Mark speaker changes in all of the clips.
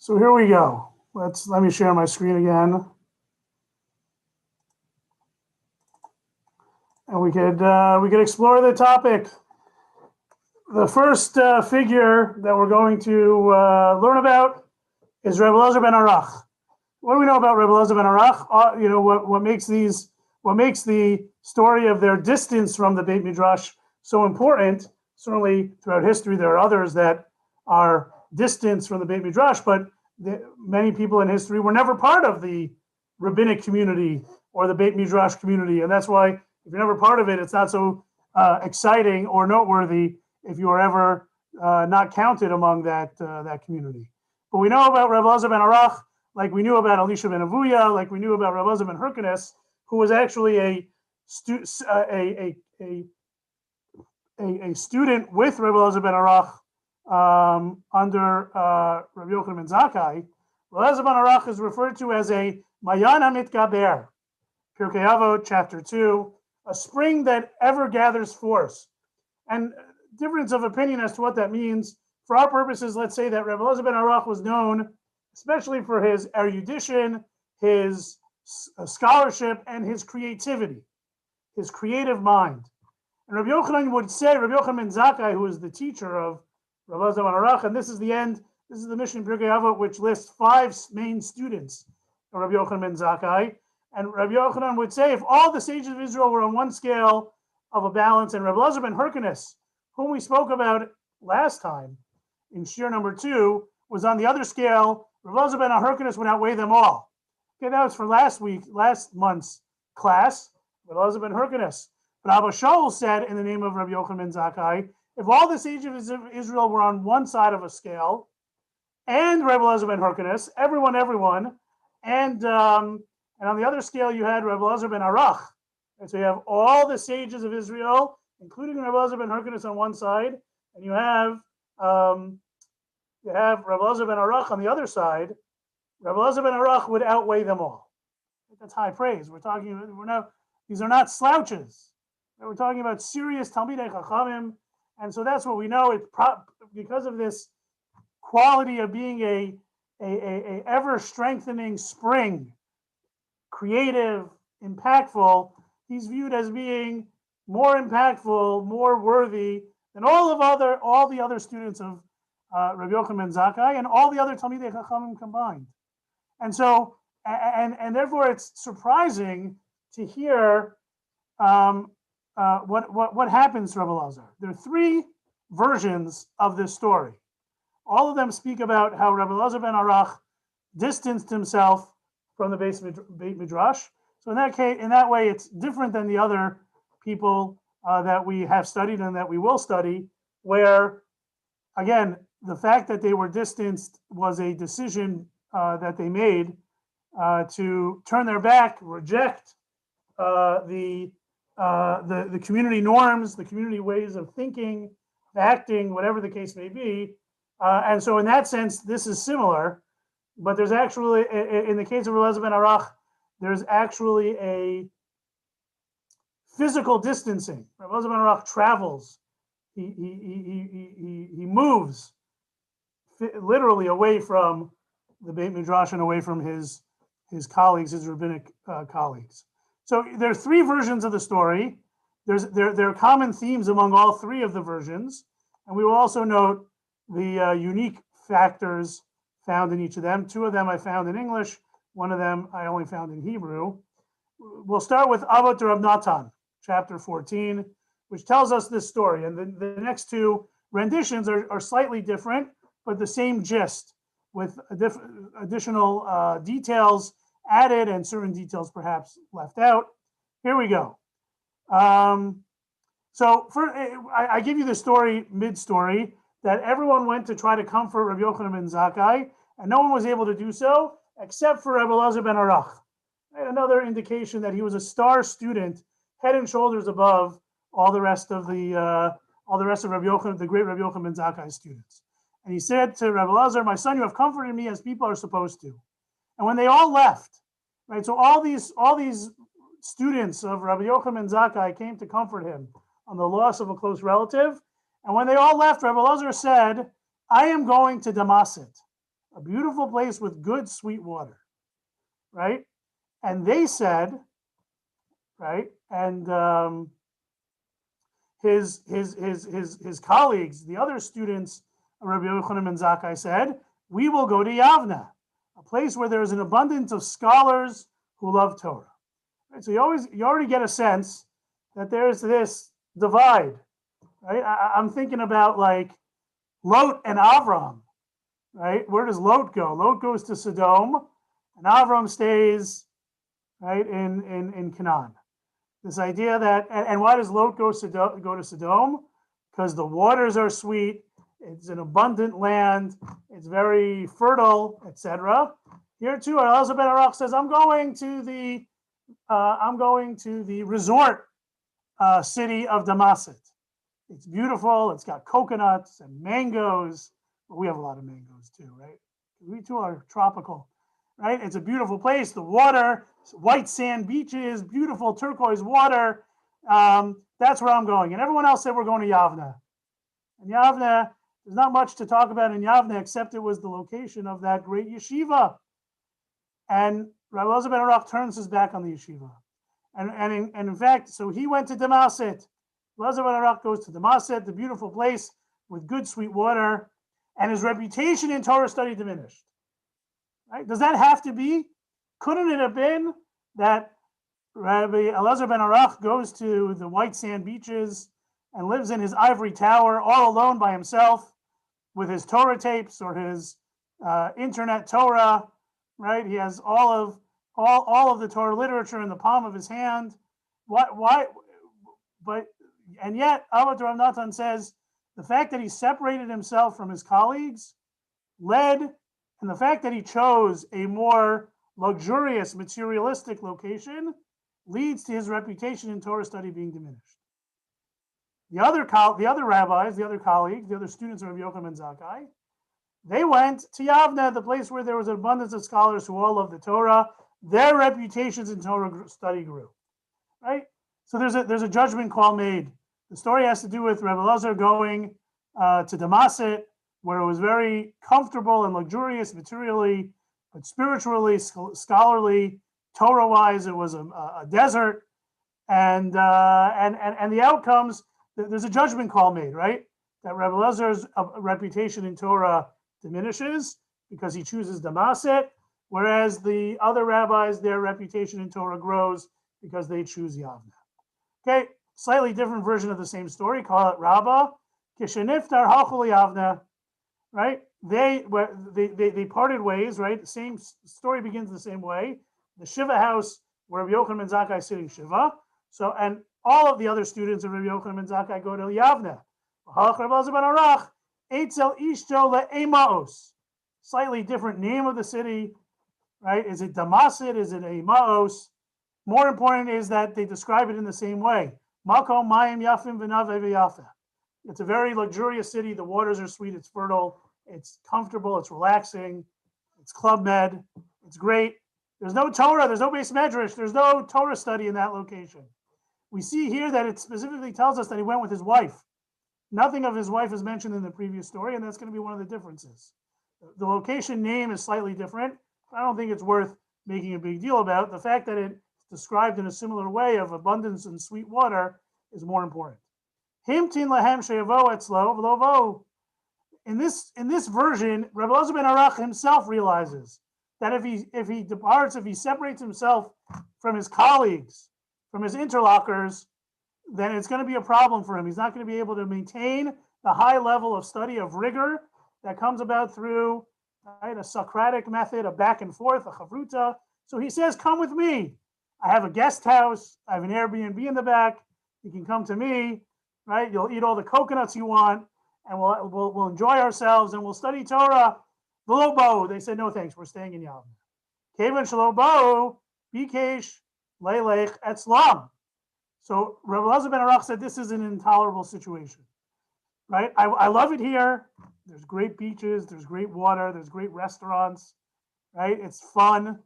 Speaker 1: So here we go. Let me share my screen again. And we could explore the topic. The first figure that we're going to learn about is Rebbe Elazar ben Arach. What do we know about Rebbe Elazar ben Arach? What makes the story of their distance from the Beit Midrash so important? Certainly, throughout history, there are others that are distant from the Beit Midrash, but many people in history were never part of the rabbinic community or the Beit Midrash community, and that's why if you're never part of it, it's not so exciting or noteworthy if you are ever not counted among that community. But we know about Rebbe Elazar ben Arach, like we knew about Elisha ben Avuya, like we knew about Rebbe Elazar ben Hyrcanus, who was actually a student with Rebbe Elazar ben Arach under Rabbi Yochanan ben Zakkai. Rebbe Elazar ben Arach is referred to as a Mayan HaMitgaber, Pirkei Avot, chapter 2, a spring that ever gathers force. And difference of opinion as to what that means. For our purposes, let's say that Rebbe Elazar ben Arach was known especially for his erudition, his scholarship, and his creativity, his creative mind. And Rabbi Yochanan would say, Rabbi Yochanan ben Zakkai, who is the teacher of Rebbe Elazar ben Arach, and this is the Mishnah in Pirkei Avot, which lists 5 main students of Rabbi Yochanan ben Zakkai. And Rabbi Yochanan would say, if all the sages of Israel were on one scale of a balance, and Rabbi Elazar ben Hyrcanus, whom we spoke about last time in Shir number 2, was on the other scale, Rabbi Elazar ben Hyrcanus would outweigh them all. Okay, that was for last month's class, Rabbi Elazar ben Hyrcanus. But Abba Shaul said, in the name of Rabbi Yochanan ben Zakkai, if all the sages of Israel were on one side of a scale, and Rabbi Elazar ben Hyrcanus, everyone, and on the other scale you had Rabbi Elazar ben Arach, and so you have all the sages of Israel, including Rabbi Elazar ben Hyrcanus on one side, and you have Rabbi Elazar ben Arach on the other side. Rabbi Elazar ben Arach would outweigh them all. That's high praise. These are not slouches. We're talking about serious Talmidei Chachamim, and so that's what we know. It's because of this quality of being a ever strengthening spring, creative, impactful. He's viewed as being more impactful, more worthy than all the other students of Rabbi Yochanan ben Zakkai and all the other Talmidei Chachamim combined. And so, and therefore, it's surprising to hear what happens to Rabbi Elazar. There are 3 versions of this story. All of them speak about how Rabbi Elazar ben Arach distanced himself from the Beit Midrash. So in that way, it's different than the other people that we have studied and that we will study, where, again, the fact that they were distanced was a decision that they made to turn their back, reject the community norms, the community ways of thinking, acting, whatever the case may be. And so in that sense, this is similar. But there's actually, in the case of Rebbe Elazar ben Arach, there's actually a physical distancing. Rebbe Elazar ben Arach travels. He moves literally away from the Beit Midrash and away from his colleagues, his rabbinic colleagues. So there are 3 versions of the story. There are common themes among all 3 of the versions, and we will also note the unique factors found in each of them. 2 of them I found in English. 1 of them I only found in Hebrew. We'll start with Avot Rav Natan, chapter 14, which tells us this story. And the next 2 renditions are slightly different, but the same gist, with additional details added and certain details perhaps left out. Here we go. So I give you the story, mid-story, that everyone went to try to comfort Rabbi Yochanan ben Zakkai, and no one was able to do so except for Rebbe Elazar ben Arach. Another indication that he was a star student, head and shoulders above all the rest of Rabbi Yochanan, the great Rabbi Yochanan ben Zakkai students. And he said to Rebbe Elazar, "My son, you have comforted me as people are supposed to." And when they all left, right? So all these students of Rabbi Yochanan ben Zakkai came to comfort him on the loss of a close relative. And when they all left, Rebbe Elazar said, "I am going to Damascus." a beautiful place with good sweet water, right? And they said, right, and his colleagues, the other students of Rabbi Yochanan ben Zakkai said, we will go to Yavna, a place where there is an abundance of scholars who love Torah. Right? So you already get a sense that there's this divide, right? I'm thinking about like Lot and Avram, right? Where does Lot go? Lot goes to Sodom, and Avram stays, right, in Canaan. This idea that, and why does Lot go to Sodom? Because the waters are sweet, it's an abundant land, it's very fertile, etc. Here too, Elazar ben Arach says, I'm going to the resort city of Damascus. It's beautiful. It's got coconuts and mangoes. Well, we have a lot of mangoes too, right? We too are tropical, right? It's a beautiful place. The water, white sand beaches, beautiful turquoise water. That's where I'm going. And everyone else said we're going to Yavna. And Yavna, there's not much to talk about in Yavna except it was the location of that great yeshiva. And Rabbi Elazar ben Arach turns his back on the yeshiva. And in fact, so he went to Damascus. Elazar ben Arach goes to Damascus, the beautiful place with good sweet water, and his reputation in Torah study diminished. Right? Does that have to be? Couldn't it have been that Rabbi Elazar ben Arach goes to the white sand beaches and lives in his ivory tower all alone by himself with his Torah tapes or his internet Torah, right? He has all of the Torah literature in the palm of his hand. Why? And yet, Abat Rav Natan says the fact that he separated himself from his colleagues led, and the fact that he chose a more luxurious, materialistic location leads to his reputation in Torah study being diminished. The other rabbis, the other colleagues, the other students of Rabbi Yochanan ben Zakkai, they went to Yavna, the place where there was an abundance of scholars who all loved the Torah. Their reputations in Torah study grew, right? So there's a judgment call made. The story has to do with Rabbi Elazar going to Damascus, where it was very comfortable and luxurious materially, but spiritually, scholarly, Torah-wise, it was a desert, and the outcomes. There's a judgment call made, right? That Rabbi Elazar's reputation in Torah diminishes because he chooses Damascus, whereas the other rabbis, their reputation in Torah grows because they choose Yavna. Okay, slightly different version of the same story. Call it Rabbah. Kisheniftar halchul Yavna, right? They parted ways, right? The same story begins the same way. The Shiva house where Rabbi Yochanan ben Zakkai is sitting Shiva. So, and all of the other students of Rabbi Yochanan ben Zakkai go to Yavna. Slightly different name of the city, right? Is it Damascus? Is it Emaos? More important is that they describe it in the same way. Makom mayim yafim v'naveh v'yafa. It's a very luxurious city. The waters are sweet. It's fertile. It's comfortable. It's relaxing. It's Club Med. It's great. There's no Torah. There's no Beis Midrash. There's no Torah study in that location. We see here that it specifically tells us that he went with his wife. Nothing of his wife is mentioned in the previous story, and that's going to be one of the differences. The location name is slightly different. I don't think it's worth making a big deal about. The fact that it's described in a similar way of abundance and sweet water is more important. Himtin lahem sheyavo etzlo v'lovo. In this version, Rabbi Elazar ben Arach himself realizes that if he departs, if he separates himself from his colleagues, from his interlocutors, then it's going to be a problem for him. He's not going to be able to maintain the high level of study of rigor that comes about through, right, a Socratic method, a back and forth, a chavruta. So he says, come with me. I have a guest house. I have an Airbnb in the back. You can come to me, right? You'll eat all the coconuts you want, and we'll enjoy ourselves, and we'll study Torah. V'lo, they said, no thanks, we're staying in Yavna. Kevan shelo bo, bikesh leilech etzlam. So Rabbi Elazar ben Arach said this is an intolerable situation, right? I love it here. There's great beaches, there's great water, there's great restaurants, right? It's fun.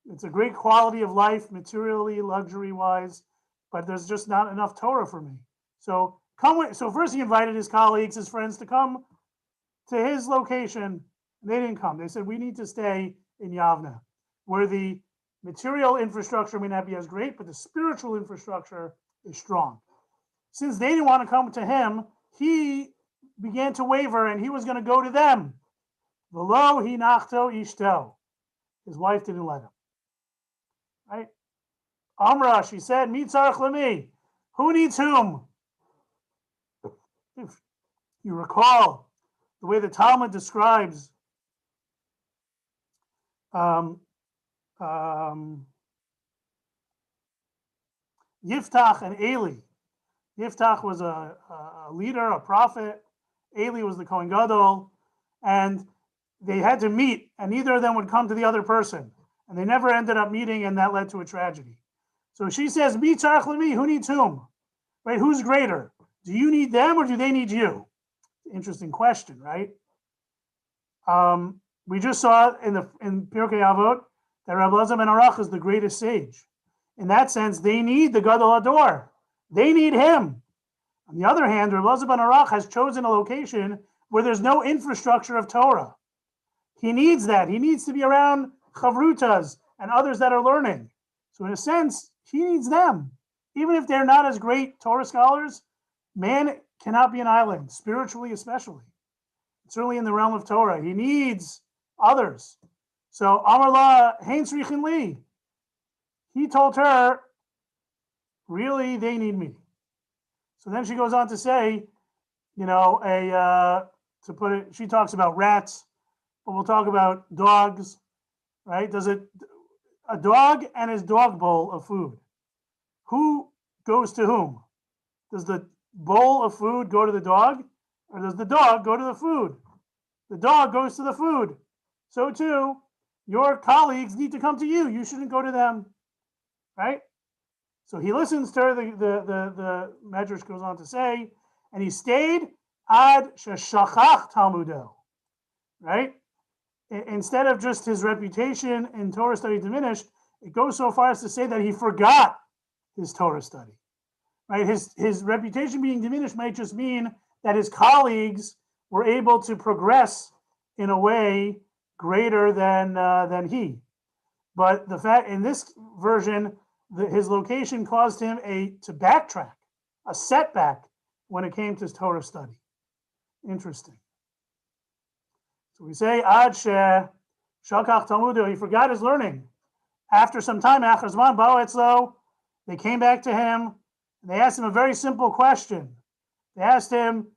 Speaker 1: It's a great quality of life, materially, luxury-wise, but there's just not enough Torah for me. So first he invited his colleagues, his friends, to come to his location, And they didn't come. They said, we need to stay in Yavna, where the material infrastructure may not be as great, but the spiritual infrastructure is strong. Since they didn't want to come to him, he began to waver, and he was going to go to them. V'lo hinachto ishto. His wife didn't let him. Right? Amra, she said, Mi tzarich lemi. Who needs whom? If you recall the way the Talmud describes Yiftach and Eli. Yiftach was a leader, a prophet. Eli was the Kohen Gadol, and they had to meet, and neither of them would come to the other person, and they never ended up meeting, and that led to a tragedy. So she says, "Mi tzarich lemi." Who needs whom? Right? Who's greater? Do you need them, or do they need you? Interesting question, right? We just saw in Pirkei Avot that Rabbi Elazar ben Arach is the greatest sage. In that sense, they need the Gadol Hador. They need him. On the other hand, Rabbi Elazar ben Arach has chosen a location where there's no infrastructure of Torah. He needs that. He needs to be around Chavrutas and others that are learning. So in a sense, he needs them. Even if they're not as great Torah scholars, man cannot be an island, spiritually especially. Certainly in the realm of Torah. He needs others. So Amar la hein tzrichin li. He told her, really, they need me. So then she goes on to say, to put it, she talks about rats, but we'll talk about dogs, right? A dog and his dog bowl of food. Who goes to whom? Does the bowl of food go to the dog, or does the dog go to the food? The dog goes to the food. So too, your colleagues need to come to you. You shouldn't go to them, right? So he listens to her. The Midrash goes on to say, and he stayed ad sheshachach talmudo, right? Instead of just his reputation in Torah study diminished, it goes so far as to say that he forgot his Torah study, right? His reputation being diminished might just mean that his colleagues were able to progress in a way greater than he. But the fact in this version, his location caused him to backtrack, a setback when it came to his Torah study. Interesting. So we say ad she shakach talmudo. He forgot his learning. After some time, achar zman ba'u etzlo, they came back to him and they asked him a very simple question. They asked him,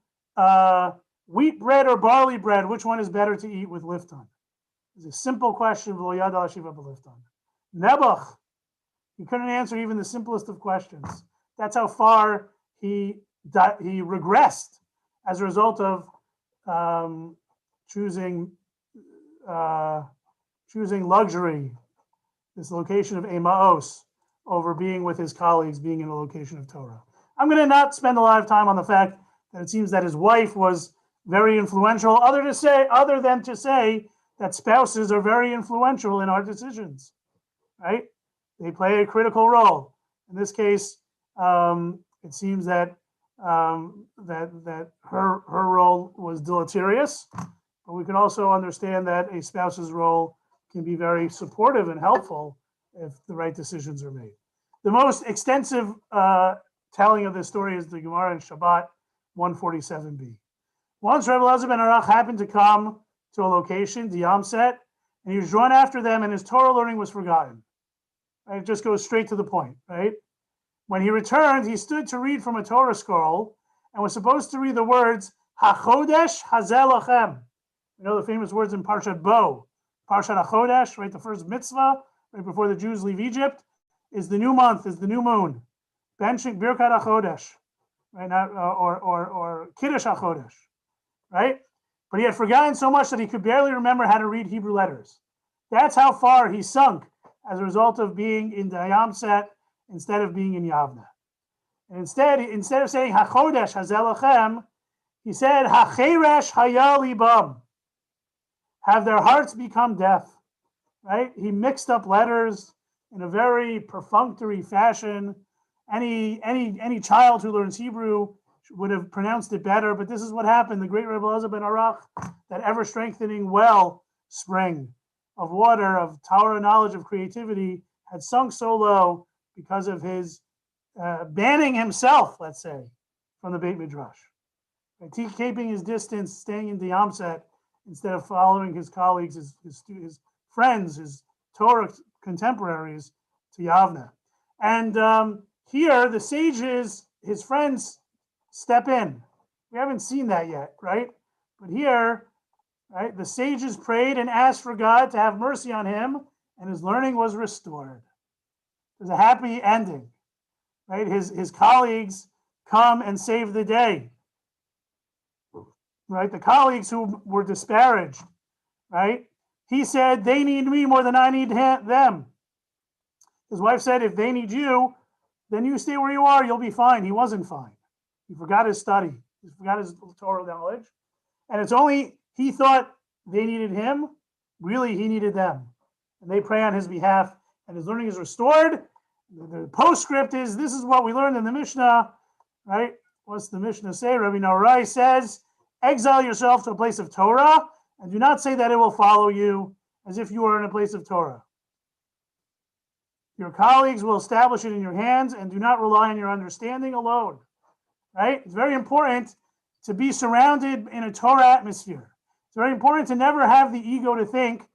Speaker 1: wheat bread or barley bread, which one is better to eat with lifton? It's a simple question. Nebuch, he couldn't answer even the simplest of questions. That's how far he regressed as a result of choosing luxury, this location of Emaos, over being with his colleagues, being in a location of Torah. I'm going to not spend a lot of time on the fact that it seems that his wife was very influential, other than to say that spouses are very influential in our decisions, right? They play a critical role. In this case, it seems that that her role was deleterious, but we can also understand that a spouse's role can be very supportive and helpful if the right decisions are made. The most extensive telling of this story is the Gemara in Shabbat 147b. Once Rabbi Elazar ben Arach happened to come to a location, the Yam set, and he was drawn after them, and his Torah learning was forgotten. Right? It just goes straight to the point, right? When he returned, he stood to read from a Torah scroll and was supposed to read the words, HaChodesh Hazel Lachem. You know the famous words in Parshat Bo, Parshat HaChodesh, right? The first mitzvah, right before the Jews leave Egypt, is the new month, is the new moon. Benching Birkat HaChodesh, right? Not, or Kiddush HaChodesh, right? But he had forgotten so much that he could barely remember how to read Hebrew letters. That's how far he sunk as a result of being in the Yam set instead of being in Yavna. And instead of saying HaChodesh Hazel Lachem, he said HaCheresh Haya Libam. Have their hearts become deaf, right? He mixed up letters in a very perfunctory fashion. Any child who learns Hebrew would have pronounced it better, but this is what happened. The great Rebbe Elazar ben Arach, that ever-strengthening well spring of water, of Torah knowledge, of creativity, had sunk so low because of his banning himself, let's say, from the Beit Midrash. Keeping his distance, staying in the Amset, instead of following his colleagues, his friends, his Torah contemporaries to Yavne. And here, the sages, his friends, step in. We haven't seen that yet, right? But here, right, the sages prayed and asked for God to have mercy on him, and his learning was restored. There's a happy ending, right? His colleagues come and save the day, right? The colleagues who were disparaged, right? He said, they need me more than I need them. His wife said, if they need you, then you stay where you are, you'll be fine. He wasn't fine. He forgot his study. He forgot his Torah knowledge. And it's only, he thought they needed him. Really, he needed them. And they pray on his behalf, and his learning is restored. The postscript is, this is what we learned in the Mishnah, right? What's the Mishnah say? Rabbi Narai says, exile yourself to a place of Torah, and do not say that it will follow you as if you were in a place of Torah. Your colleagues will establish it in your hands, and do not rely on your understanding alone, right? It's very important to be surrounded in a Torah atmosphere. It's very important to never have the ego to think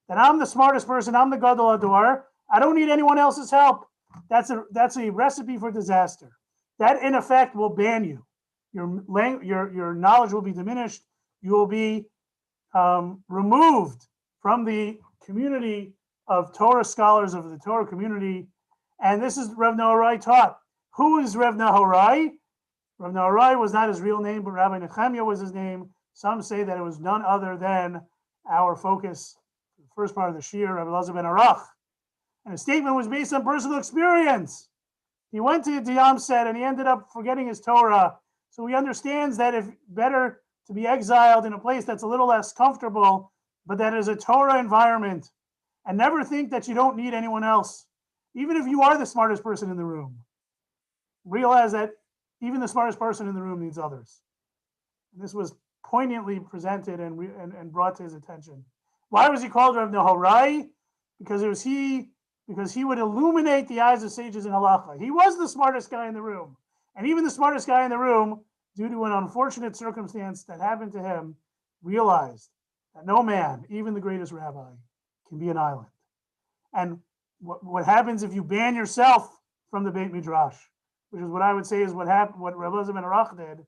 Speaker 1: that I'm the smartest person, I'm the Gadol Hador, I don't need anyone else's help. That's a recipe for disaster. That, in effect, will ban you. Your knowledge will be diminished. You will be removed from the community of Torah scholars, of the Torah community. And this is Rav Nahorai taught. Who is Rav Nahorai? Rav Nahorai was not his real name, but Rabbi Nechemia was his name. Some say that it was none other than our focus, the first part of the Shir, Rabbi Elazar ben Arach. And his statement was based on personal experience. He went to the Amset and he ended up forgetting his Torah. So he understands that it's better to be exiled in a place that's a little less comfortable, but that is a Torah environment. And never think that you don't need anyone else. Even if you are the smartest person in the room, realize that even the smartest person in the room needs others. And this was poignantly presented and brought to his attention. Why was he called Rav Nahorai? Because he would illuminate the eyes of sages in halacha. He was the smartest guy in the room. And even the smartest guy in the room, due to an unfortunate circumstance that happened to him, realized that no man, even the greatest rabbi, can be an island. And what happens if you ban yourself from the Beit Midrash, which is what I would say is what happened, what Rebbe Elazar ben Arach did,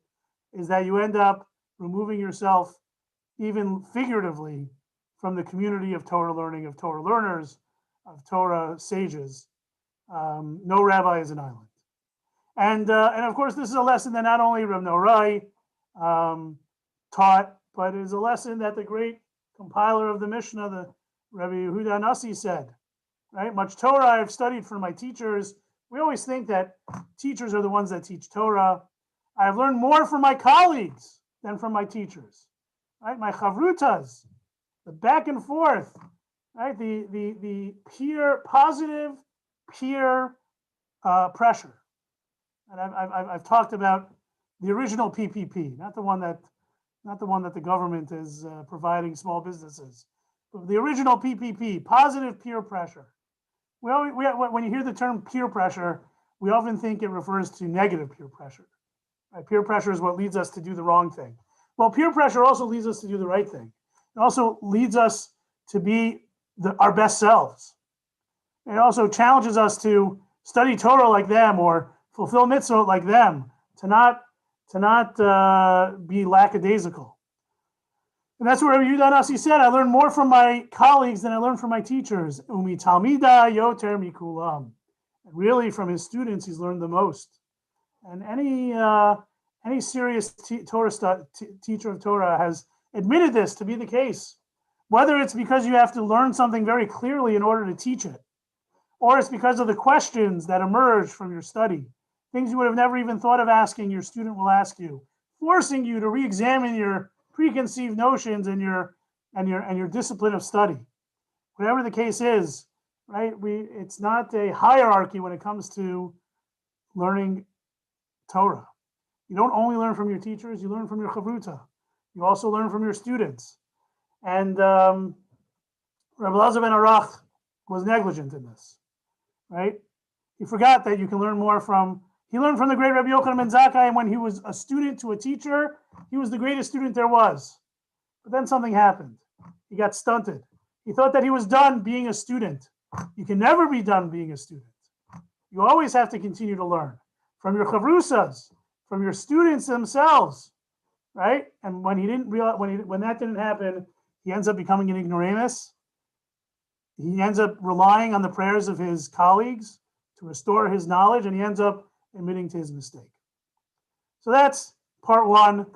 Speaker 1: is that you end up removing yourself, even figuratively, from the community of Torah learning, of Torah learners, of Torah sages. No rabbi is an island. And of course, this is a lesson that not only Rav Nahorai taught, but it is a lesson that the great compiler of the Mishnah, the Rabbi Yehuda Nasi, said. Right? Much Torah I have studied from my teachers. We always think that teachers are the ones that teach Torah. I have learned more from my colleagues than from my teachers. Right? My chavrutas, the back and forth, right? The positive peer pressure. And I've talked about the original PPP, not the one that the government is providing small businesses, but the original PPP, positive peer pressure. When you hear the term peer pressure, we often think it refers to negative peer pressure. Right? Peer pressure is what leads us to do the wrong thing. Well, peer pressure also leads us to do the right thing. It also leads us to be our best selves. It also challenges us to study Torah like them or fulfill mitzvot like them, to not be lackadaisical. And that's what Rabbi Yehuda Nasi said. I learned more from my colleagues than I learned from my teachers. Umi talmida yoter mikulam. And really, from his students, he's learned the most. And any serious teacher of Torah has admitted this to be the case. Whether it's because you have to learn something very clearly in order to teach it, or it's because of the questions that emerge from your study, things you would have never even thought of asking, your student will ask you, forcing you to re-examine your preconceived notions and your discipline of study. Whatever the case is, right? It's not a hierarchy when it comes to learning Torah. You don't only learn from your teachers, you learn from your chavruta. You also learn from your students. And Rabbi Elazar ben Arach was negligent in this, right? He forgot that you can learn more from, he learned from the great Rabbi Yochanan ben Zakkai, and when he was a student to a teacher, he was the greatest student there was. But then something happened. He got stunted. He thought that he was done being a student. You can never be done being a student. You always have to continue to learn from your chavrusas, from your students themselves, right? And when he didn't realize, when that didn't happen, he ends up becoming an ignoramus. He ends up relying on the prayers of his colleagues to restore his knowledge, and he ends up admitting to his mistake. So that's part one.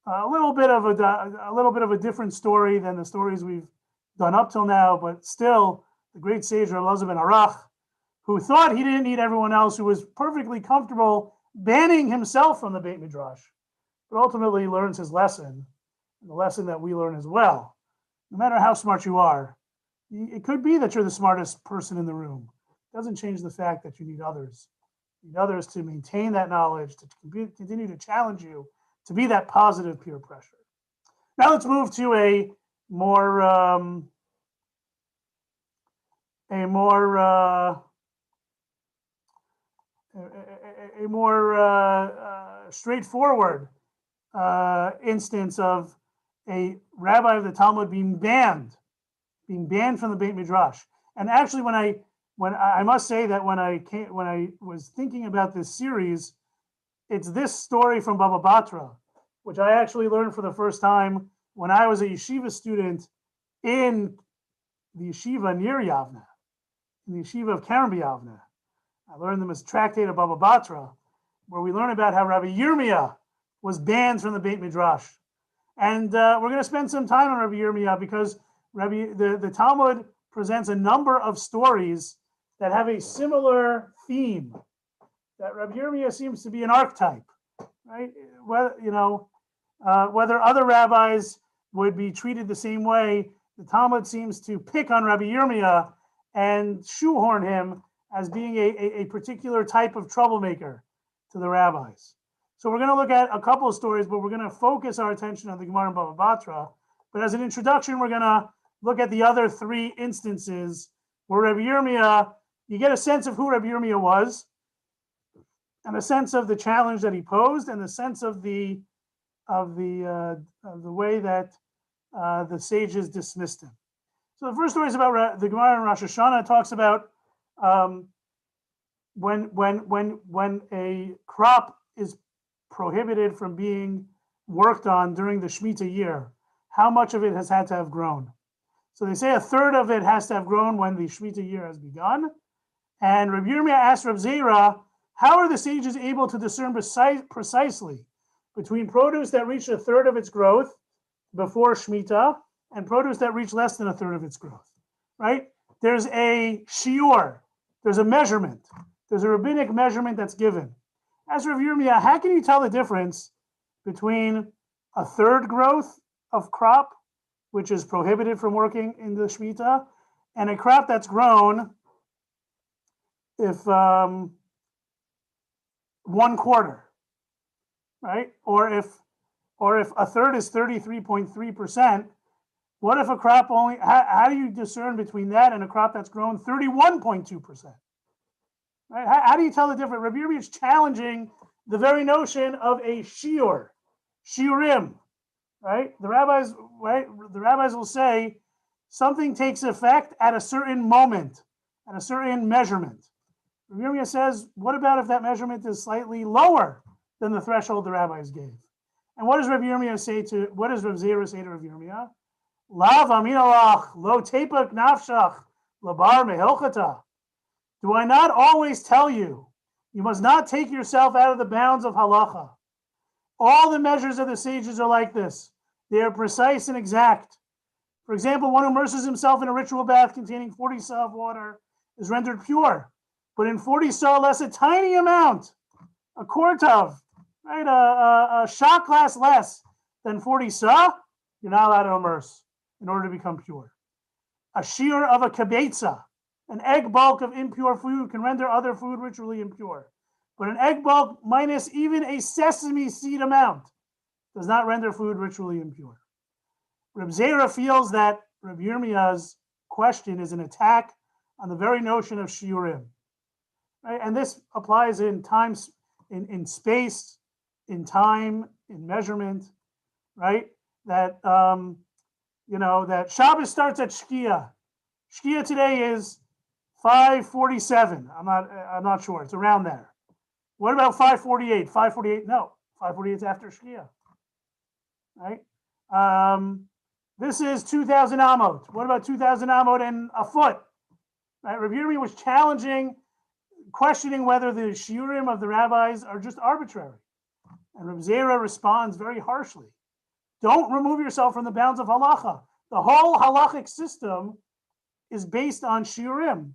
Speaker 1: A little bit of a different story than the stories we've done up till now, but still the great sage Rabbi Elazar ben Arach, who thought he didn't need everyone else, who was perfectly comfortable banning himself from the Beit Midrash, but ultimately learns his lesson, and the lesson that we learn as well. No matter how smart you are, it could be that you're the smartest person in the room. It doesn't change the fact that you need others. You need others to maintain that knowledge, to continue to challenge you, to be that positive peer pressure. Now let's move to a more straightforward instance of a rabbi of the Talmud being banned from the Beit Midrash. And actually, when I must say that when I was thinking about this series, it's this story from Baba Batra, which I actually learned for the first time when I was a yeshiva student in the yeshiva near Yavne, in the yeshiva of Keren B'Yavne. I learned them as tractate of Baba Batra, where we learn about how Rabbi Yirmiyah was banned from the Beit Midrash. And we're going to spend some time on Rabbi Yirmiyah because the Talmud presents a number of stories that have a similar theme, that Rabbi Yirmiyah seems to be an archetype, right? Whether other rabbis would be treated the same way, the Talmud seems to pick on Rabbi Yirmiyah and shoehorn him as being a particular type of troublemaker to the rabbis. So we're going to look at a couple of stories, but we're going to focus our attention on the Gemara and Baba Batra. But as an introduction, we're going to look at the other three instances where Rabbi Yirmiyah, you get a sense of who Rabbi Yirmiyah was, and a sense of the challenge that he posed, and the sense of the way that the sages dismissed him. So the first story is about the Gemara in Rosh Hashanah. It talks about when a crop is prohibited from being worked on during the Shemitah year, how much of it has had to have grown. So they say a third of it has to have grown when the Shemitah year has begun. And Rabbi Yirmiyah asked Reb Zera, how are the sages able to discern precisely between produce that reached a third of its growth before Shemitah and produce that reached less than a third of its growth, right? There's a shiur, there's a measurement, there's a rabbinic measurement that's given. As Rabbi Yirmiyah, how can you tell the difference between a third growth of crop, which is prohibited from working in the Shemitah, and a crop that's grown if 1/4, right? Or if a third is 33.3%, what if a crop only, how do you discern between that and a crop that's grown 31.2%? Right? How do you tell the difference? Rabbi Yirmiyah is challenging the very notion of a shiur, shiurim, right? The rabbis will say something takes effect at a certain moment, at a certain measurement. Rabbi Yirmiyah says, what about if that measurement is slightly lower than the threshold the rabbis gave? And what does Rabbi Yirmiyah say what does Rav Zera say to Rabbi Yirmiyah? Lav aminalach lo tepak nafshach labar mehilchata. Do I not always tell you, you must not take yourself out of the bounds of halacha? All the measures of the sages are like this. They are precise and exact. For example, one who immerses himself in a ritual bath containing 40 sa of water is rendered pure. But in 40 sa less, a tiny amount, a quartav, right, a shot glass less than 40 sa, you're not allowed to immerse in order to become pure. A shiur of a kibetza, an egg bulk of impure food, can render other food ritually impure. but an egg bulk minus even a sesame seed amount does not render food ritually impure. Reb Zera feels that Reb Yirmiya's question is an attack on the very notion of shiurim, right? And this applies in times, in space, in time, in measurement, right? That that Shabbos starts at Shkia. Shkia today is 5:47. I'm not sure. It's around there. What about 5:48? 5:48? No, 5:48 is after Shkia, right? This is 2,000 amot. What about 2,000 amot and a foot? Right? Rabbi Yirmiyah was questioning whether the shiurim of the rabbis are just arbitrary. And Reb Zera responds very harshly. Don't remove yourself from the bounds of halacha. The whole halachic system is based on shiurim,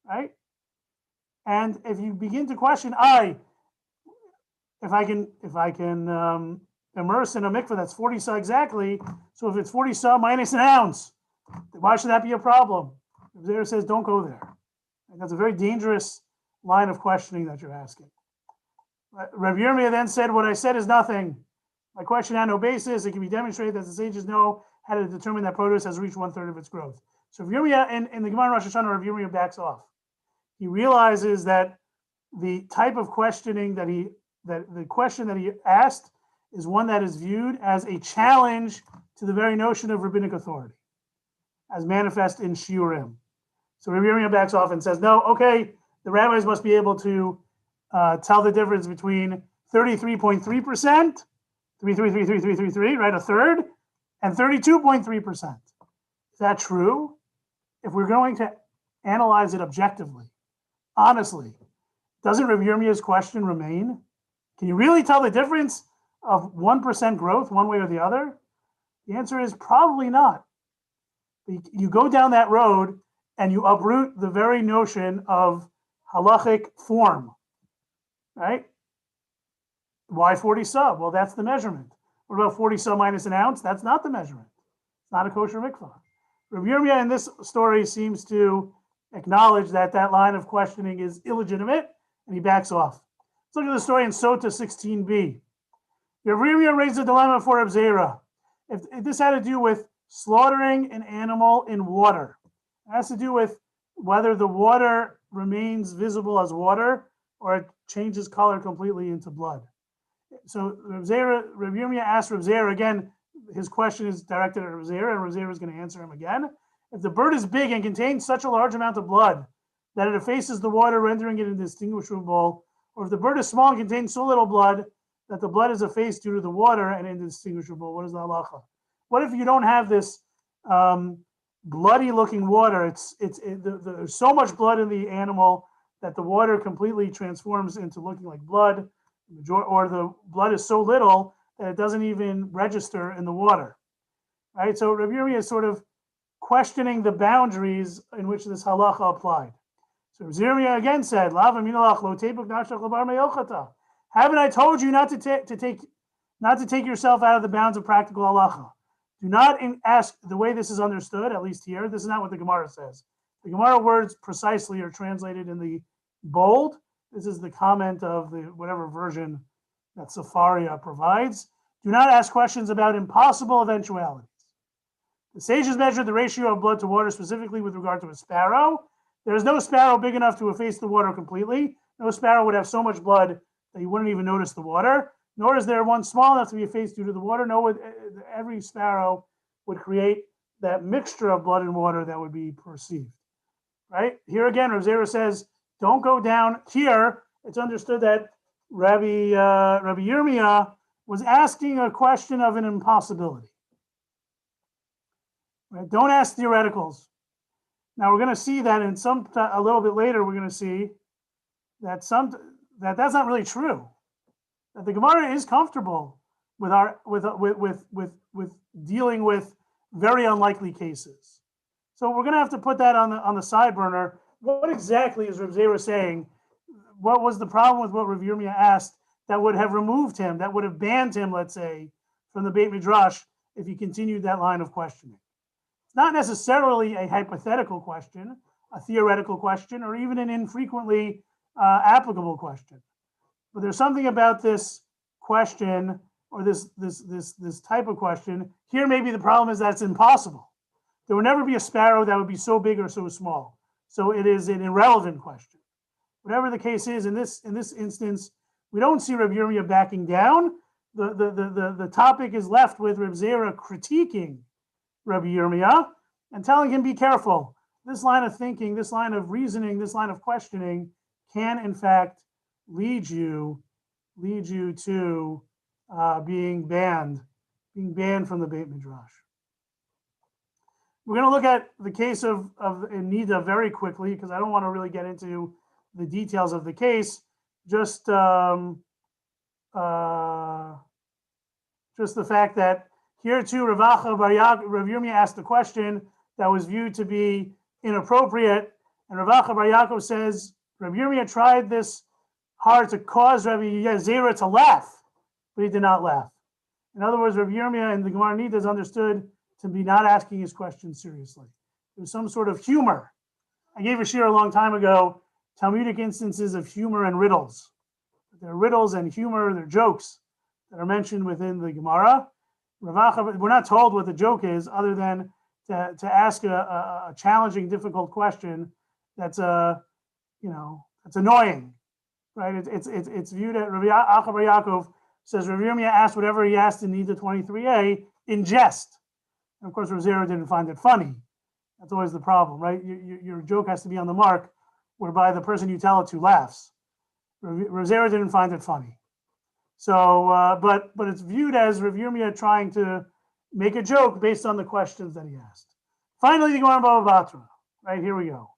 Speaker 1: right? And if you begin to question, if I can immerse in a mikveh that's 40 sa exactly, so if it's 40 sa minus an ounce, why should that be a problem? Reb Zera says, don't go there. And that's a very dangerous line of questioning that you're asking. Rabbi Yirmiyah then said, what I said is nothing. My question had no basis. It can be demonstrated that the sages know how to determine that produce has reached 1/3 of its growth. So Rabbi Yirmiyah, in the Gemara Rosh Hashanah, Rabbi Yirmiyah backs off. He realizes that the type of questioning that the question that he asked is one that is viewed as a challenge to the very notion of rabbinic authority, as manifest in shiurim. So Rabbi Yirmiyah backs off and says, no, okay, the rabbis must be able to tell the difference between 33.3%, 3333333, right, a third, and 32.3%. Is that true? If we're going to analyze it objectively, honestly, doesn't Rabbi Yirmiyah's question remain? Can you really tell the difference of 1% growth one way or the other? The answer is probably not. You go down that road and you uproot the very notion of halachic form, right? Why 40 sa? Well, that's the measurement. What about 40 sa minus an ounce? That's not the measurement. It's not a kosher mikvah. Rabbi Yirmiyah in this story seems to acknowledge that that line of questioning is illegitimate, and he backs off. Let's look at the story in Sota 16b. Rabbi Yirmiyah raised a dilemma for Reb Zera. If this had to do with slaughtering an animal in water, it has to do with whether the water remains visible as water or it changes color completely into blood. So Rabbi Yirmiyah asked Reb Zera again. His question is directed at Reb Zera, and Reb Zera is going to answer him again. If the bird is big and contains such a large amount of blood that it effaces the water, rendering it indistinguishable, or if the bird is small and contains so little blood that the blood is effaced due to the water and indistinguishable, what is the halacha? What if you don't have this bloody-looking water? There's so much blood in the animal that the water completely transforms into looking like blood, or the blood is so little that it doesn't even register in the water, right? So Rabbi Yirmiyah is sort of questioning the boundaries in which this halacha applied. So Rabbi Yirmiyah again said, haven't I told you not to take yourself out of the bounds of practical halacha? Do not ask the way this is understood, at least here. This is not what the Gemara says. The Gemara words precisely are translated in the bold. This is the comment of the whatever version that Safaria provides. Do not ask questions about impossible eventualities. The sages measured the ratio of blood to water specifically with regard to a sparrow. There is no sparrow big enough to efface the water completely. No sparrow would have so much blood that you wouldn't even notice the water. Nor is there one small enough to be effaced due to the water. No, every sparrow would create that mixture of blood and water that would be perceived. Right? Here again, Rav Zera says, don't go down here. It's understood that Rabbi Yirmiyah was asking a question of an impossibility. Right? Don't ask theoreticals. Now we're going to see that in a little bit later. We're going to see that that's not really true. That the Gemara is comfortable with dealing with very unlikely cases. So we're going to have to put that on the side burner. What exactly is Rav Zera saying? What was the problem with what Rav Yirmiyah asked that would have removed him, that would have banned him, let's say, from the Beit Midrash if he continued that line of questioning? It's not necessarily a hypothetical question, a theoretical question, or even an infrequently applicable question. But there's something about this question or this type of question. Here, maybe the problem is that it's impossible. There would never be a sparrow that would be so big or so small. So it is an irrelevant question. Whatever the case is, in this instance, we don't see Reb Yirmiyah backing down. The topic is left with Reb Zera critiquing Reb Yirmiyah and telling him, be careful. This line of thinking, this line of reasoning, this line of questioning can, in fact, lead you to being banned from the Beit Midrash. We're going to look at the case of Nida very quickly because I don't want to really get into the details of the case. Just the fact that here too, Rav Yirmiyah asked a question that was viewed to be inappropriate, and Rav Acha Bar Yaakov says Rav Yirmiyah tried this hard to cause Rabbi Zera to laugh, but he did not laugh. In other words, Rav Yirmiyah and the Gemara Nida is understood to be not asking his question seriously. There was some sort of humor. I gave a shir a long time ago, Talmudic instances of humor and riddles. They're riddles and humor, they're jokes that are mentioned within the Gemara. We're not told what the joke is other than to ask a challenging, difficult question that's that's annoying, right? It's viewed at Rabbi Acha Bar Yaakov says Rav Yirmiyah asked whatever he asked in Nida 23a in jest. And of course, Rav Zera didn't find it funny. That's always the problem, right? Your joke has to be on the mark, whereby the person you tell it to laughs. Rav Zera didn't find it funny. So, but it's viewed as Rav Yirmiyah trying to make a joke based on the questions that he asked. Finally, the Gemara Bava Batra. Right, here we go.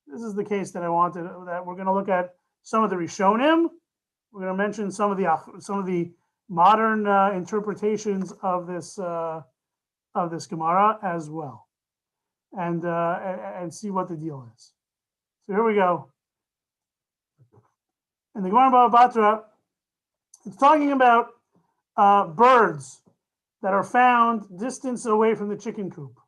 Speaker 1: This is the case that I wanted. That we're going to look at some of the Rishonim. We're going to mention some of the modern interpretations of this Gemara as well, and see what the deal is. So here we go. In the Gemara Bava Batra, it's talking about birds that are found distance away from the chicken coop.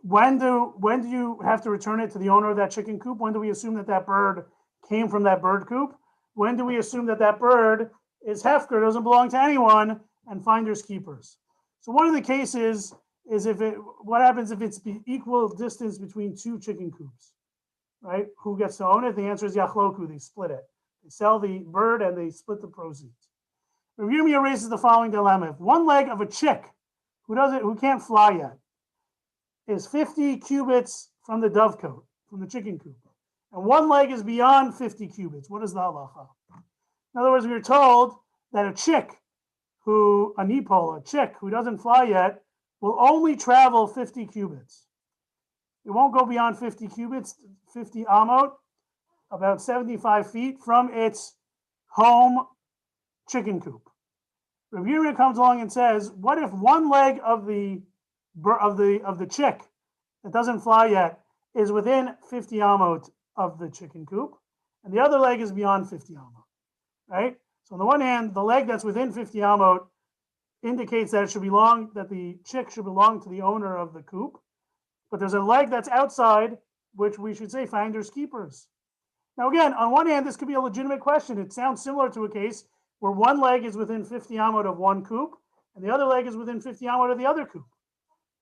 Speaker 1: When do you have to return it to the owner of that chicken coop? When do we assume that bird came from that bird coop? When do we assume that bird is hefker, doesn't belong to anyone, and finders keepers? So one of the cases is what happens if it's equal distance between two chicken coops, right? Who gets to own it? The answer is yachloku. They split it. They sell the bird and they split the proceeds. Rav Yirmiyah raises the following dilemma: if one leg of a chick who can't fly yet is 50 cubits from the dovecote, from the chicken coop, and one leg is beyond 50 cubits, what is the halacha? In other words, we are told that a chick who doesn't fly yet, will only travel 50 cubits. It won't go beyond 50 cubits, 50 amot, about 75 feet from its home chicken coop. Rav Yirmiyah comes along and says, what if one leg of the chick that doesn't fly yet is within 50 amot of the chicken coop, and the other leg is beyond 50 amot, right? So on the one hand, the leg that's within 50 amot indicates that the chick should belong to the owner of the coop, but there's a leg that's outside, which we should say finders keepers. Now again, on one hand, this could be a legitimate question. It sounds similar to a case where one leg is within 50 amot of one coop, and the other leg is within 50 amot of the other coop.